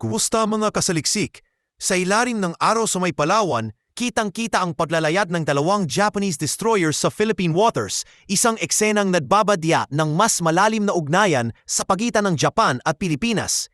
Kumusta mga kasaliksik? Sa ilalim ng araw sa may Palawan, kitang-kita ang paglalayag ng dalawang Japanese destroyers sa Philippine waters, isang eksenang nagbabadya ng mas malalim na ugnayan sa pagitan ng Japan at Pilipinas.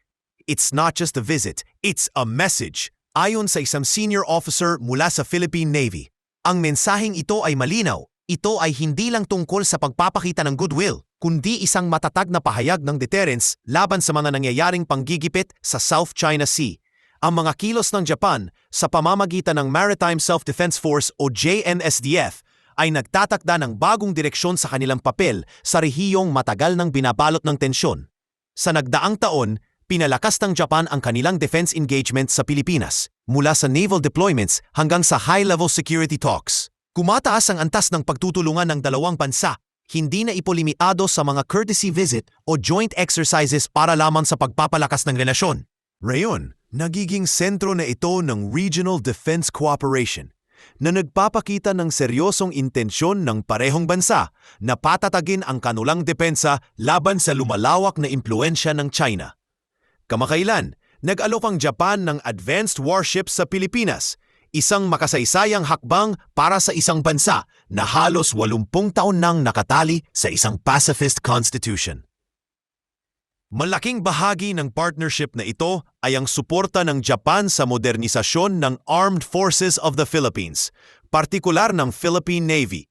It's not just a visit, it's a message. Ayon sa isang senior officer mula sa Philippine Navy, ang mensaheng ito ay malinaw. Ito ay hindi lang tungkol sa pagpapakita ng goodwill, kundi isang matatag na pahayag ng deterrence laban sa mga nangyayaring panggigipit sa South China Sea. Ang mga kilos ng Japan sa pamamagitan ng Maritime Self-Defense Force o JNSDF ay nagtatakda ng bagong direksyon sa kanilang papel sa rehiyong matagal nang binabalot ng tensyon. Sa nagdaang taon, pinalakas ng Japan ang kanilang defense engagement sa Pilipinas, mula sa naval deployments hanggang sa high-level security talks. Kumataas ang antas ng pagtutulungan ng dalawang bansa, hindi na ipolimitado sa mga courtesy visit o joint exercises para lamang sa pagpapalakas ng relasyon. Rayon, nagiging sentro na ito ng regional defense cooperation na nagpapakita ng seryosong intensyon ng parehong bansa na patatagin ang kanulang depensa laban sa lumalawak na impluensya ng China. Kamakailan, nag-alok ang Japan ng advanced warships sa Pilipinas, isang makasaysayang hakbang para sa isang bansa na halos 80 taon nang nakatali sa isang pacifist constitution. Malaking bahagi ng partnership na ito ay ang suporta ng Japan sa modernisasyon ng Armed Forces of the Philippines, partikular ng Philippine Navy.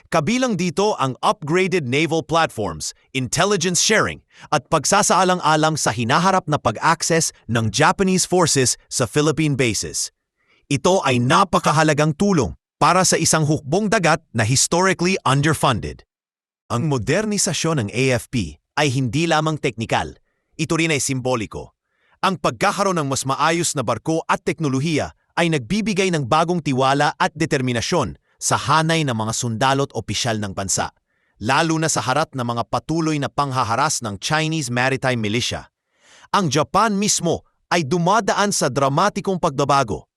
Kabilang dito ang upgraded naval platforms, intelligence sharing, at pagsasaalang-alang sa hinaharap na pag-access ng Japanese forces sa Philippine bases. Ito ay napakahalagang tulong para sa isang hukbong dagat na historically underfunded. Ang modernisasyon ng AFP ay hindi lamang teknikal, ito rin ay simboliko. Ang pagkakaroon ng mas maayos na barko at teknolohiya ay nagbibigay ng bagong tiwala at determinasyon sa hanay ng mga sundalo't opisyal ng bansa, lalo na sa harap ng mga patuloy na panghaharas ng Chinese maritime militia. Ang Japan mismo ay dumadaan sa dramatikong pagbabago.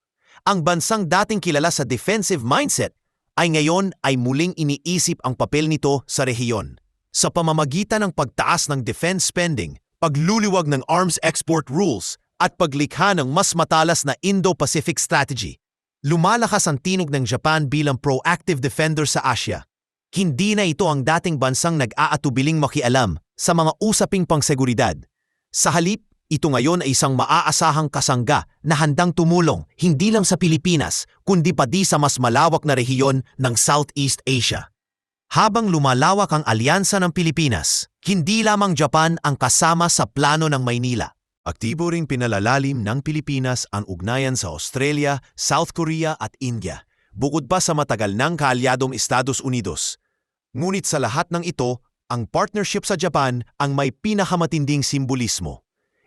Ang bansang dating kilala sa defensive mindset ay ngayon ay muling iniisip ang papel nito sa rehiyon. Sa pamamagitan ng pagtaas ng defense spending, pagluluwag ng arms export rules, at paglikha ng mas matalas na Indo-Pacific strategy, lumalakas ang tinog ng Japan bilang proactive defender sa Asia. Hindi na ito ang dating bansang nag-aatubiling makialam sa mga usaping pangseguridad. Sa halip, ito ngayon ay isang maaasahang kasangga na handang tumulong hindi lang sa Pilipinas kundi pati sa mas malawak na rehiyon ng Southeast Asia. Habang lumalawak ang alyansa ng Pilipinas, hindi lamang Japan ang kasama sa plano ng Maynila. Aktibo ring pinalalalim ng Pilipinas ang ugnayan sa Australia, South Korea at India, bukod pa sa matagal ng kaalyadong Estados Unidos. Ngunit sa lahat ng ito, ang partnership sa Japan ang may pinakamatinding simbolismo.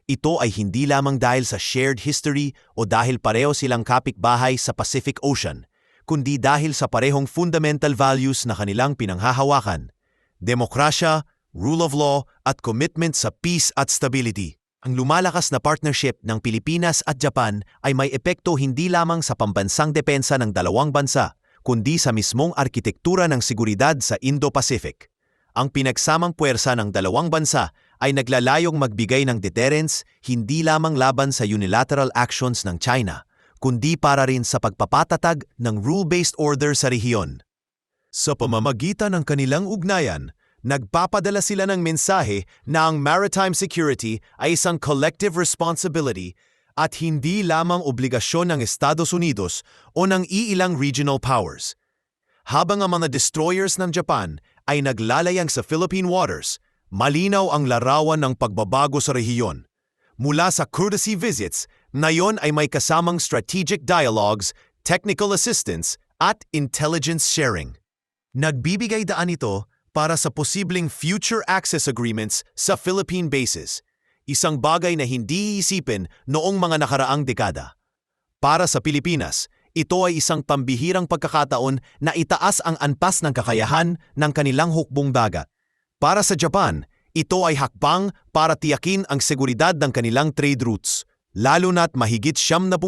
Ito ay hindi lamang dahil sa shared history o dahil pareho silang kapitbahay sa Pacific Ocean, kundi dahil sa parehong fundamental values na kanilang pinanghahawakan: demokrasya, rule of law, at commitment sa peace at stability. Ang lumalakas na partnership ng Pilipinas at Japan ay may epekto hindi lamang sa pambansang depensa ng dalawang bansa, kundi sa mismong arkitektura ng seguridad sa Indo-Pacific. Ang pinagsamang puwersa ng dalawang bansa ay naglalayong magbigay ng deterrence hindi lamang laban sa unilateral actions ng China, kundi para rin sa pagpapatatag ng rule-based order sa rehiyon. Sa pamamagitan ng kanilang ugnayan, nagpapadala sila ng mensahe na ang maritime security ay isang collective responsibility at hindi lamang obligasyon ng Estados Unidos o ng iilang regional powers. Habang ang mga destroyers ng Japan ay naglalayag sa Philippine waters, malinaw ang larawan ng pagbabago sa rehiyon. Mula sa courtesy visits, ngayon ay may kasamang strategic dialogues, technical assistance, at intelligence sharing. Nagbibigay daan ito para sa posibleng future access agreements sa Philippine bases, isang bagay na hindi iisipin noong mga nakaraang dekada. Para sa Pilipinas, ito ay isang pambihirang pagkakataon na itaas ang antas ng kakayahan ng kanilang hukbong dagat. Para sa Japan, ito ay hakbang para tiyakin ang seguridad ng kanilang trade routes, lalo na't mahigit 70%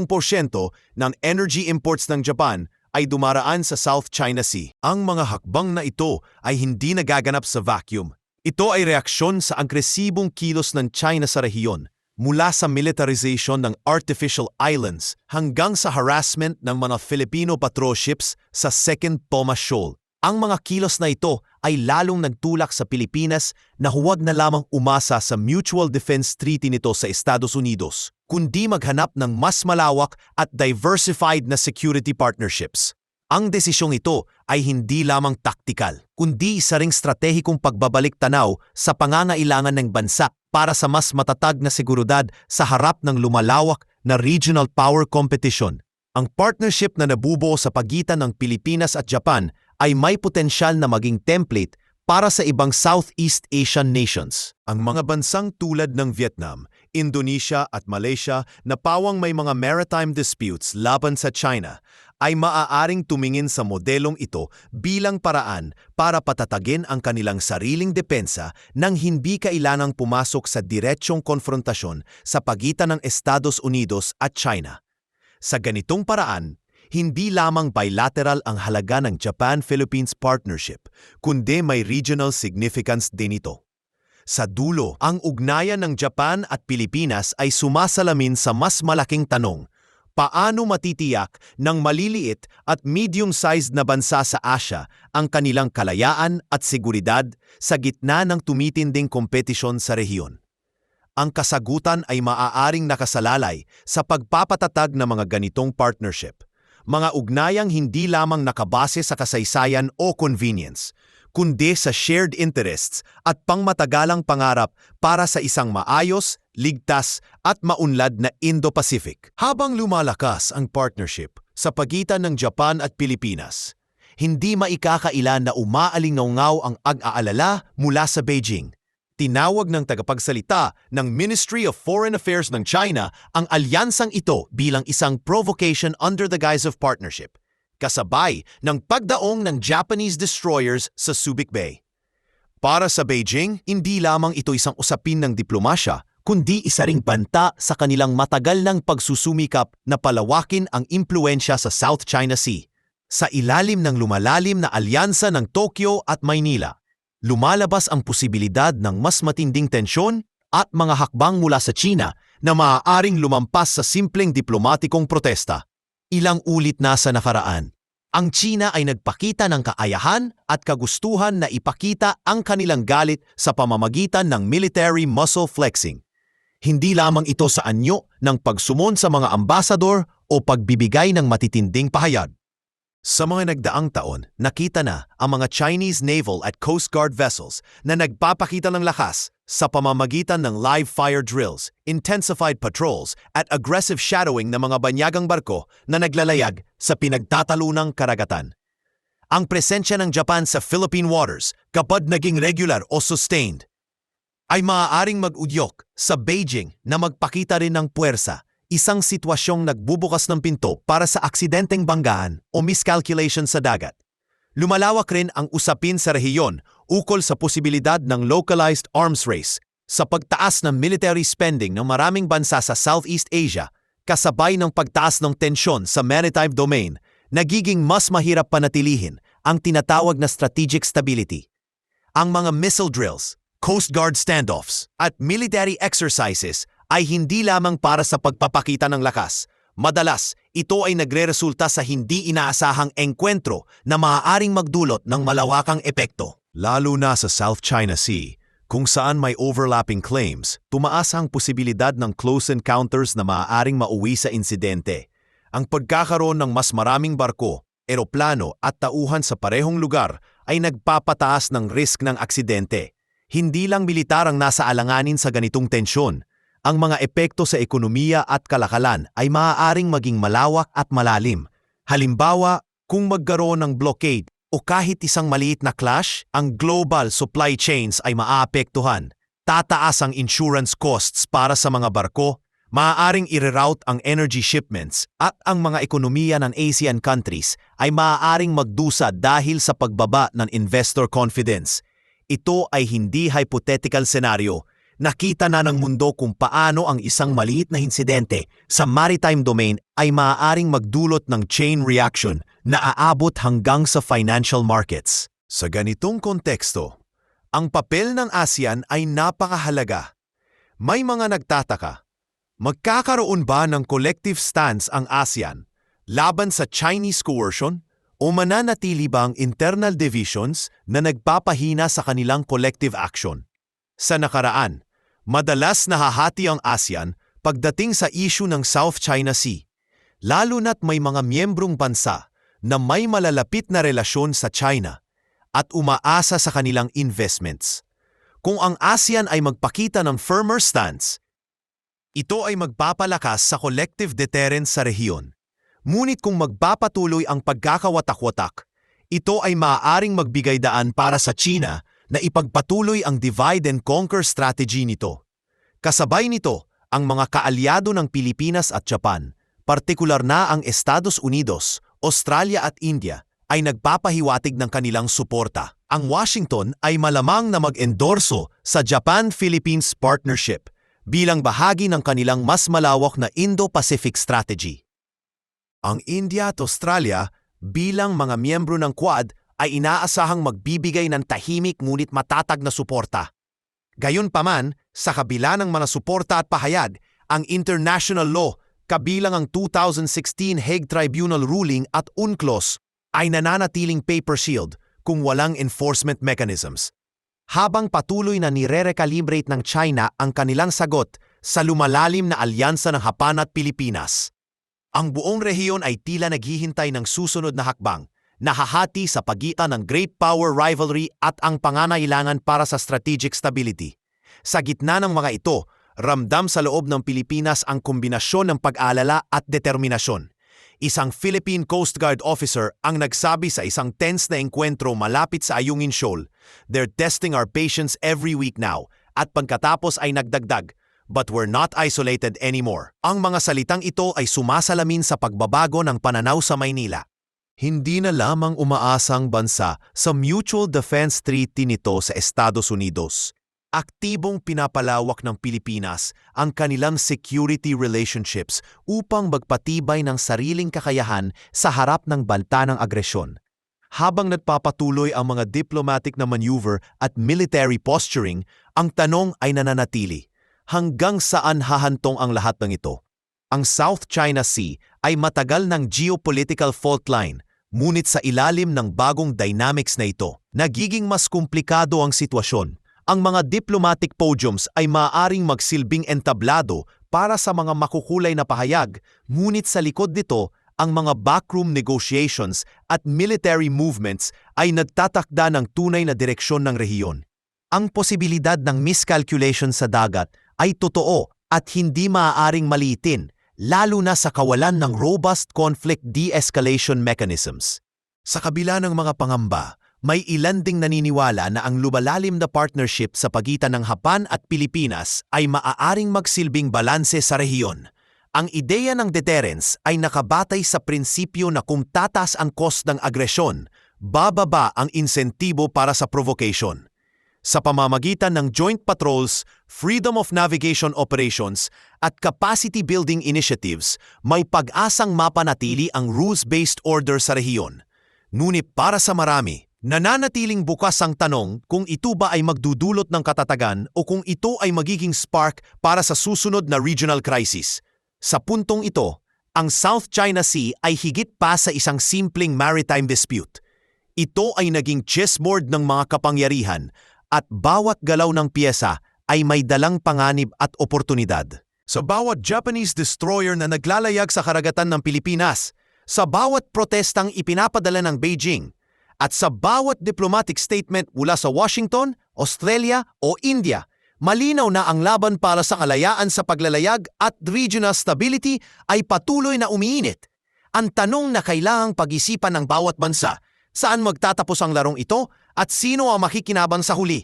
ng energy imports ng Japan ay dumaraan sa South China Sea. Ang mga hakbang na ito ay hindi nagaganap sa vacuum. Ito ay reaksyon sa agresibong kilos ng China sa rehiyon, mula sa militarization ng artificial islands hanggang sa harassment ng mga Filipino patrol ships sa Second Thomas Shoal. Ang mga kilos na ito ay lalong nagtulak sa Pilipinas na huwag na lamang umasa sa Mutual Defense Treaty nito sa Estados Unidos, kundi maghanap ng mas malawak at diversified na security partnerships. Ang desisyong ito ay hindi lamang taktikal, kundi isa ring stratehikong pagbabalik tanaw sa pangangailangan ng bansa para sa mas matatag na seguridad sa harap ng lumalawak na regional power competition. Ang partnership na nabubuo sa pagitan ng Pilipinas at Japan ay may potensyal na maging template para sa ibang Southeast Asian nations. Ang mga bansang tulad ng Vietnam, Indonesia at Malaysia na pawang may mga maritime disputes laban sa China ay maaaring tumingin sa modelong ito bilang paraan para patatagin ang kanilang sariling depensa nang hindi kailangang pumasok sa diretsyong konfrontasyon sa pagitan ng Estados Unidos at China. Sa ganitong paraan, hindi lamang bilateral ang halaga ng Japan-Philippines partnership, kundi may regional significance din ito. Sa dulo, ang ugnayan ng Japan at Pilipinas ay sumasalamin sa mas malaking tanong: paano matitiyak ng maliliit at medium-sized na bansa sa Asia ang kanilang kalayaan at seguridad sa gitna ng tumitinding kompetisyon sa rehiyon? Ang kasagutan ay maaaring nakasalalay sa pagpapatatag ng mga ganitong partnership. Mga ugnayang hindi lamang nakabase sa kasaysayan o convenience, kundi sa shared interests at pangmatagalang pangarap para sa isang maayos, ligtas at maunlad na Indo-Pacific. Habang lumalakas ang partnership sa pagitan ng Japan at Pilipinas, hindi maikakailan na umaalingaw ang ag-aalala mula sa Beijing. Tinawag ng tagapagsalita ng Ministry of Foreign Affairs ng China ang alyansang ito bilang isang provocation under the guise of partnership, kasabay ng pagdaong ng Japanese destroyers sa Subic Bay. Para sa Beijing, hindi lamang ito isang usapin ng diplomasya, kundi isa ring banta sa kanilang matagal ng pagsusumikap na palawakin ang impluensya sa South China Sea. Sa ilalim ng lumalalim na alyansa ng Tokyo at Maynila, lumalabas ang posibilidad ng mas matinding tensyon at mga hakbang mula sa China na maaaring lumampas sa simpleng diplomatikong protesta. Ilang ulit na sa nakaraan, ang China ay nagpakita ng kaayahan at kagustuhan na ipakita ang kanilang galit sa pamamagitan ng military muscle flexing. Hindi lamang ito sa anyo ng pagsumon sa mga ambasador o pagbibigay ng matitinding pahayag. Sa mga nagdaang taon, nakita na ang mga Chinese naval at Coast Guard vessels na nagpapakita ng lakas sa pamamagitan ng live fire drills, intensified patrols at aggressive shadowing ng mga banyagang barko na naglalayag sa pinagtatalunang karagatan. Ang presensya ng Japan sa Philippine waters, kapag naging regular o sustained, ay maaaring mag-udyok sa Beijing na magpakita rin ng puwersa, isang sitwasyong nagbubukas ng pinto para sa aksidenteng banggaan o miscalculation sa dagat. Lumalawak rin ang usapin sa rehiyon ukol sa posibilidad ng localized arms race sa pagtaas ng military spending ng maraming bansa sa Southeast Asia, kasabay ng pagtaas ng tensyon sa maritime domain, nagiging mas mahirap panatilihin ang tinatawag na strategic stability. Ang mga missile drills, Coast Guard standoffs at military exercises ay hindi lamang para sa pagpapakita ng lakas. Madalas, ito ay nagreresulta sa hindi inaasahang engkwentro na maaaring magdulot ng malawakang epekto. Lalo na sa South China Sea, kung saan may overlapping claims, tumaas ang posibilidad ng close encounters na maaaring mauwi sa insidente. Ang pagkakaroon ng mas maraming barko, eroplano at tauhan sa parehong lugar ay nagpapataas ng risk ng aksidente. Hindi lang militar ang nasa alanganin sa ganitong tensyon. Ang mga epekto sa ekonomiya at kalakalan ay maaaring maging malawak at malalim. Halimbawa, kung magkaroon ng blockade o kahit isang maliit na clash, ang global supply chains ay maaapektuhan. Tataas ang insurance costs para sa mga barko, maaaring i-reroute ang energy shipments at ang mga ekonomiya ng Asian countries ay maaaring magdusa dahil sa pagbaba ng investor confidence. Ito ay hindi hypothetical scenario. Nakita na ng mundo kung paano ang isang maliit na insidente sa maritime domain ay maaaring magdulot ng chain reaction na aabot hanggang sa financial markets. Sa ganitong konteksto, ang papel ng ASEAN ay napakahalaga. May mga nagtataka Magkakaroon ba ng collective stance ang ASEAN laban sa Chinese coercion o mananatili ba ang internal divisions na nagpapahina sa kanilang collective action? Sa nakaraan, madalas nahahati ang ASEAN pagdating sa issue ng South China Sea, lalo na't may mga miyembrong bansa na may malalapit na relasyon sa China at umaasa sa kanilang investments. Kung ang ASEAN ay magpakita ng firmer stance, ito ay magpapalakas sa collective deterrence sa rehiyon. Ngunit kung magpapatuloy ang pagkakawatak-watak, ito ay maaaring magbigay daan para sa China na ipagpatuloy ang divide and conquer strategy nito. Kasabay nito, ang mga kaalyado ng Pilipinas at Japan, partikular na ang Estados Unidos, Australia at India, ay nagpapahiwatig ng kanilang suporta. Ang Washington ay malamang na mag-endorso sa Japan-Philippines Partnership bilang bahagi ng kanilang mas malawak na Indo-Pacific strategy. Ang India at Australia bilang mga miyembro ng Quad ay inaasahang magbibigay ng tahimik ngunit matatag na suporta. Gayunpaman, sa kabila ng mga suporta at pahayag, ang international law, kabilang ang 2016 Hague Tribunal ruling at UNCLOS, ay nananatiling paper shield kung walang enforcement mechanisms. Habang patuloy na nire-recalibrate ng China ang kanilang sagot sa lumalalim na alyansa ng Japan at Pilipinas. Ang buong rehiyon ay tila naghihintay ng susunod na hakbang, nahahati sa pagitan ng great power rivalry at ang pangangailangan para sa strategic stability. Sa gitna ng mga ito, ramdam sa loob ng Pilipinas ang kombinasyon ng pag-aalala at determinasyon. Isang Philippine Coast Guard officer ang nagsabi sa isang tense na engkwentro malapit sa Ayungin Shoal, "They're testing our patience every week now," at pagkatapos ay nagdagdag, "But we're not isolated anymore." Ang mga salitang ito ay sumasalamin sa pagbabago ng pananaw sa Maynila. Hindi na lamang umaasang bansa sa Mutual Defense Treaty nito sa Estados Unidos. Aktibong pinapalawak ng Pilipinas ang kanilang security relationships upang magpatibay ng sariling kakayahan sa harap ng banta ng agresyon. Habang nagpapatuloy ang mga diplomatic na maneuver at military posturing, ang tanong ay nananatili. Hanggang saan hahantong ang lahat ng ito? Ang South China Sea ay matagal ng geopolitical fault line, ngunit sa ilalim ng bagong dynamics na ito, nagiging mas komplikado ang sitwasyon. Ang mga diplomatic podiums ay maaaring magsilbing entablado para sa mga makukulay na pahayag, ngunit sa likod nito, ang mga backroom negotiations at military movements ay nagtatakda ng tunay na direksyon ng rehiyon. Ang posibilidad ng miscalculation sa dagat ay totoo at hindi maaaring maliitin, lalo na sa kawalan ng robust conflict de-escalation mechanisms. Sa kabila ng mga pangamba, may ilan ding naniniwala na ang lumalalim na partnership sa pagitan ng Japan at Pilipinas ay maaaring magsilbing balanse sa rehiyon. Ang ideya ng deterrence ay nakabatay sa prinsipyo na kung tataas ang cost ng agresyon, bababa ang insentibo para sa provocation. Sa pamamagitan ng joint patrols, freedom of navigation operations, at capacity building initiatives, may pag-asang mapanatili ang rules-based order sa rehiyon. Ngunit para sa marami, nananatiling bukas ang tanong kung ito ba ay magdudulot ng katatagan o kung ito ay magiging spark para sa susunod na regional crisis. Sa puntong ito, ang South China Sea ay higit pa sa isang simpleng maritime dispute. Ito ay naging chessboard ng mga kapangyarihan at bawat galaw ng piyesa ay may dalang panganib at oportunidad. Sa bawat Japanese destroyer na naglalayag sa karagatan ng Pilipinas, sa bawat protestang ipinapadala ng Beijing, at sa bawat diplomatic statement mula sa Washington, Australia o India, malinaw na ang laban para sa kalayaan sa paglalayag at regional stability ay patuloy na umiinit. Ang tanong na kailangang pag-isipan ng bawat bansa, saan magtatapos ang larong ito at sino ang makikinabang sa huli?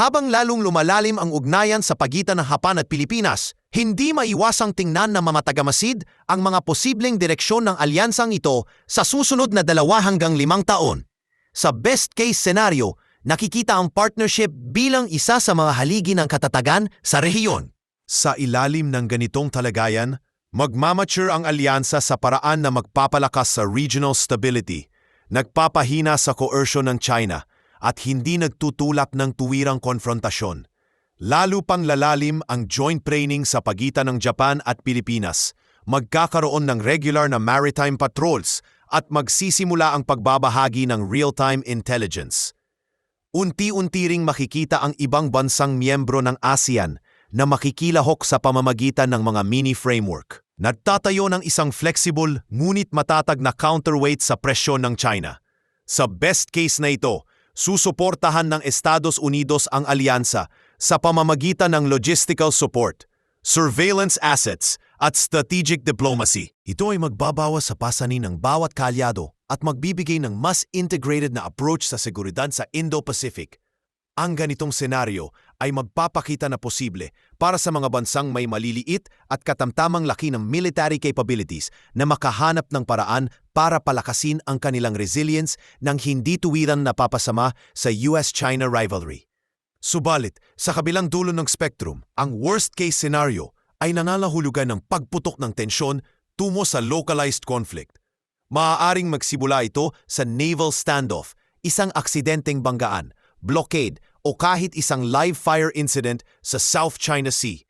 Habang lalong lumalalim ang ugnayan sa pagitan ng Japan at Pilipinas, hindi maiwasang tingnan na mamatagamasid ang mga posibleng direksyon ng alyansang ito sa susunod na 2 hanggang 5 taon. Sa best-case scenario, nakikita ang partnership bilang isa sa mga haligi ng katatagan sa rehiyon. Sa ilalim ng ganitong talagayan, magmamature ang alyansa sa paraan na magpapalakas sa regional stability, nagpapahina sa coercion ng China, at hindi nagtutulak ng tuwirang konfrontasyon. Lalo pang lalalim ang joint training sa pagitan ng Japan at Pilipinas. Magkakaroon ng regular na maritime patrols at magsisimula ang pagbabahagi ng real-time intelligence. Unti-unti ring makikita ang ibang bansang miyembro ng ASEAN na makikilahok sa pamamagitan ng mga mini-framework. Nagtatayo ng isang flexible ngunit matatag na counterweight sa presyon ng China. Sa best case na ito, susuportahan ng Estados Unidos ang alyansa sa pamamagitan ng logistical support, surveillance assets at strategic diplomacy. Ito ay magbabawas sa pasanin ng bawat kaalyado at magbibigay ng mas integrated na approach sa seguridad sa Indo-Pacific. Ang ganitong senaryo ay magpapakita na posible para sa mga bansang may maliliit at katamtamang laki ng military capabilities na makahanap ng paraan para palakasin ang kanilang resilience nang hindi tuwiran napapasama sa US-China rivalry. Subalit, sa kabilang dulo ng spectrum, ang worst-case scenario ay nangangahulugan ng pagputok ng tensyon tungo sa localized conflict. Maaaring magsimula ito sa naval standoff, isang aksidenteng banggaan, blockade o kahit isang live fire incident sa South China Sea.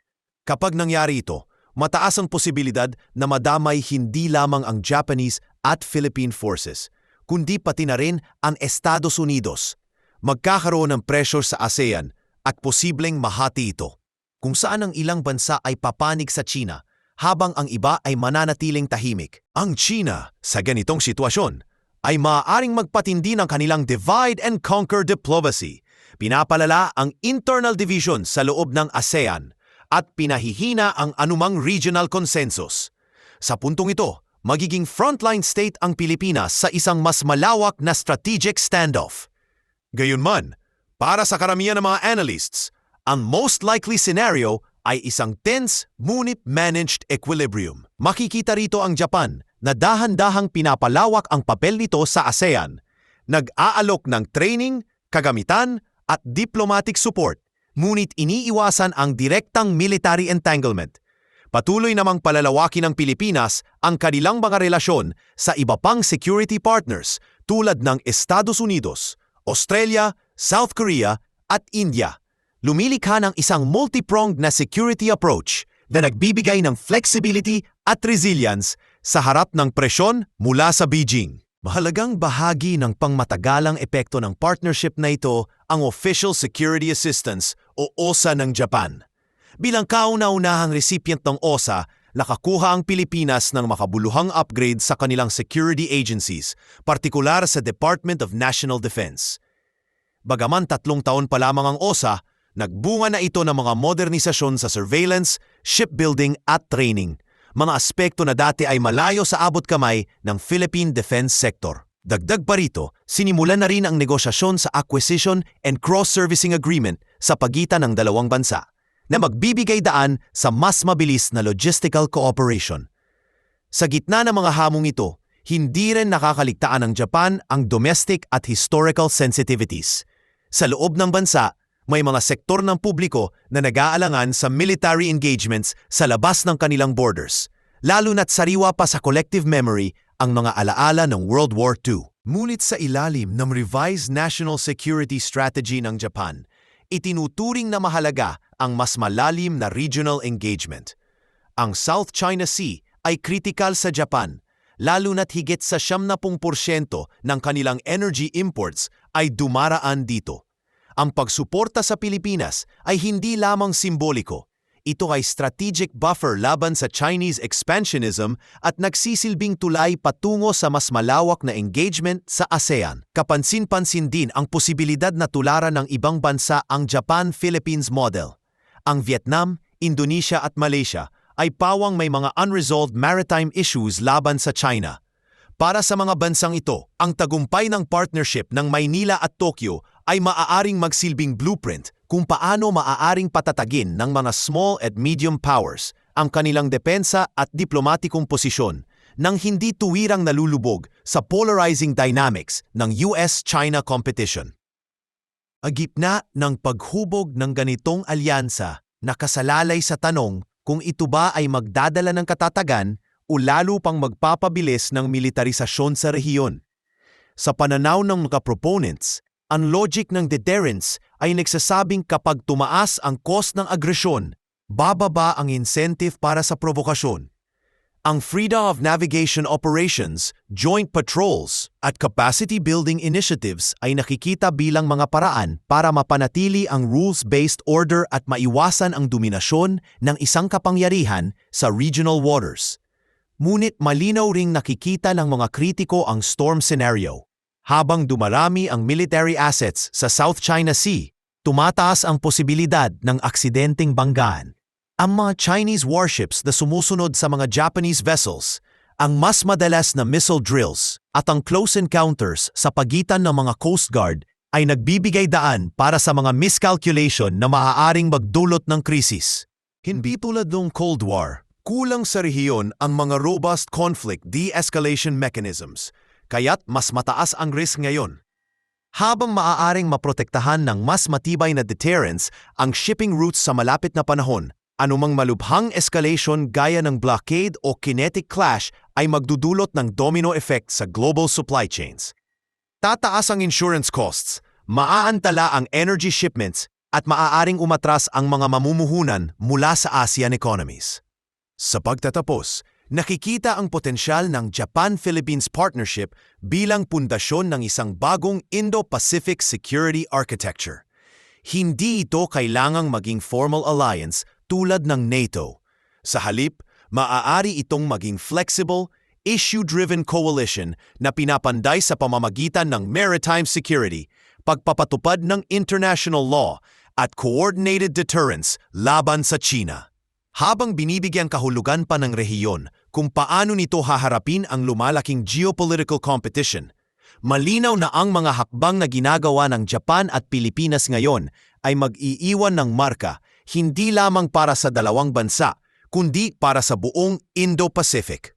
Kapag nangyari ito, mataas ang posibilidad na madamay hindi lamang ang Japanese at Philippine forces, kundi pati na rin ang Estados Unidos. Magkakaroon ng pressure sa ASEAN at posibleng mahati ito, kung saan ang ilang bansa ay papanig sa China habang ang iba ay mananatiling tahimik. Ang China, sa ganitong sitwasyon, ay maaaring magpatindi ng kanilang divide and conquer diplomacy. Pinapalala ang internal division sa loob ng ASEAN at pinahihina ang anumang regional consensus. Sa puntong ito, magiging frontline state ang Pilipinas sa isang mas malawak na strategic standoff. Gayunman, para sa karamihan ng mga analysts, ang most likely scenario ay isang tense ngunit managed equilibrium. Makikita rito ang Japan na dahan-dahang pinapalawak ang papel nito sa ASEAN, nag-aalok ng training, kagamitan at diplomatic support, ngunit iniiwasan ang direktang military entanglement. Patuloy namang palalawakin ng Pilipinas ang kanilang mga relasyon sa iba pang security partners tulad ng Estados Unidos, Australia, South Korea at India. Lumilikha ng isang multi-pronged na security approach na nagbibigay ng flexibility at resilience sa harap ng presyon mula sa Beijing. Mahalagang bahagi ng pangmatagalang epekto ng partnership na ito ang Official Security Assistance o OSA ng Japan. Bilang kauna-unahang recipient ng OSA, nakakuha ang Pilipinas ng makabuluhang upgrade sa kanilang security agencies, partikular sa Department of National Defense. Bagaman 3 taon pa lamang ang OSA, nagbunga na ito ng mga modernisasyon sa surveillance, shipbuilding at training, mga aspekto na dati ay malayo sa abot kamay ng Philippine Defense Sector. Dagdag pa rito, sinimulan na rin ang negosasyon sa acquisition and cross-servicing agreement sa pagitan ng dalawang bansa na magbibigay daan sa mas mabilis na logistical cooperation. Sa gitna ng mga hamong ito, hindi rin nakakaligtaan ng Japan ang domestic at historical sensitivities. Sa loob ng bansa, may mga sektor ng publiko na nag-aalangan sa military engagements sa labas ng kanilang borders, lalo na't sariwa pa sa collective memory ang mga alaala ng World War II. Ngunit sa ilalim ng revised national security strategy ng Japan, itinuturing na mahalaga ang mas malalim na regional engagement. Ang South China Sea ay kritikal sa Japan, lalo na't higit sa 70% ng kanilang energy imports ay dumaraan dito. Ang pagsuporta sa Pilipinas ay hindi lamang simboliko. Ito ay strategic buffer laban sa Chinese expansionism at nagsisilbing tulay patungo sa mas malawak na engagement sa ASEAN. Kapansin-pansin din ang posibilidad na tularan ng ibang bansa ang Japan-Philippines model. Ang Vietnam, Indonesia at Malaysia ay pawang may mga unresolved maritime issues laban sa China. Para sa mga bansang ito, ang tagumpay ng partnership ng Maynila at Tokyo ay maaaring magsilbing blueprint kung paano maaaring patatagin ng mga small and medium powers ang kanilang depensa at diplomatikong posisyon nang hindi tuwirang nalulubog sa polarizing dynamics ng US-China competition. Agitna ng paghubog ng ganitong alyansa, nakasalalay sa tanong kung ito ba ay magdadala ng katatagan o lalo pang magpapabilis ng militarisasyon sa rehiyon. Sa pananaw ng mga proponents, ang logic ng deterrence ay nagsasabing kapag tumaas ang cost ng agresyon, bababa ang incentive para sa provokasyon. Ang Freedom of Navigation Operations, Joint Patrols at Capacity Building Initiatives ay nakikita bilang mga paraan para mapanatili ang rules-based order at maiwasan ang dominasyon ng isang kapangyarihan sa regional waters. Ngunit malinaw ring nakikita ng mga kritiko ang storm scenario. Habang dumarami ang military assets sa South China Sea, tumataas ang posibilidad ng aksidenteng banggaan. Ang mga Chinese warships na sumusunod sa mga Japanese vessels, ang mas madalas na missile drills at ang close encounters sa pagitan ng mga Coast Guard ay nagbibigay daan para sa mga miscalculation na maaaring magdulot ng krisis. Hindi tulad ng Cold War, kulang sa rehiyon ang mga robust conflict de-escalation mechanisms, kaya't mas mataas ang risk ngayon. Habang maaaring maprotektahan ng mas matibay na deterrence ang shipping routes sa malapit na panahon, anumang malubhang escalation gaya ng blockade o kinetic clash ay magdudulot ng domino effect sa global supply chains. Tataas ang insurance costs, maaantala ang energy shipments at maaaring umatras ang mga mamumuhunan mula sa ASEAN economies. Sa pagtatapos, nakikita ang potensyal ng Japan-Philippines Partnership bilang pundasyon ng isang bagong Indo-Pacific security architecture. Hindi ito kailangang maging formal alliance tulad ng NATO. Sa halip, maaari itong maging flexible, issue-driven coalition na pinapanday sa pamamagitan ng maritime security, pagpapatupad ng international law, at coordinated deterrence laban sa China. Habang binibigyang kahulugan pa ng rehiyon kung paano nito haharapin ang lumalaking geopolitical competition, malinaw na ang mga hakbang na ginagawa ng Japan at Pilipinas ngayon ay mag-iiwan ng marka hindi lamang para sa dalawang bansa, kundi para sa buong Indo-Pacific.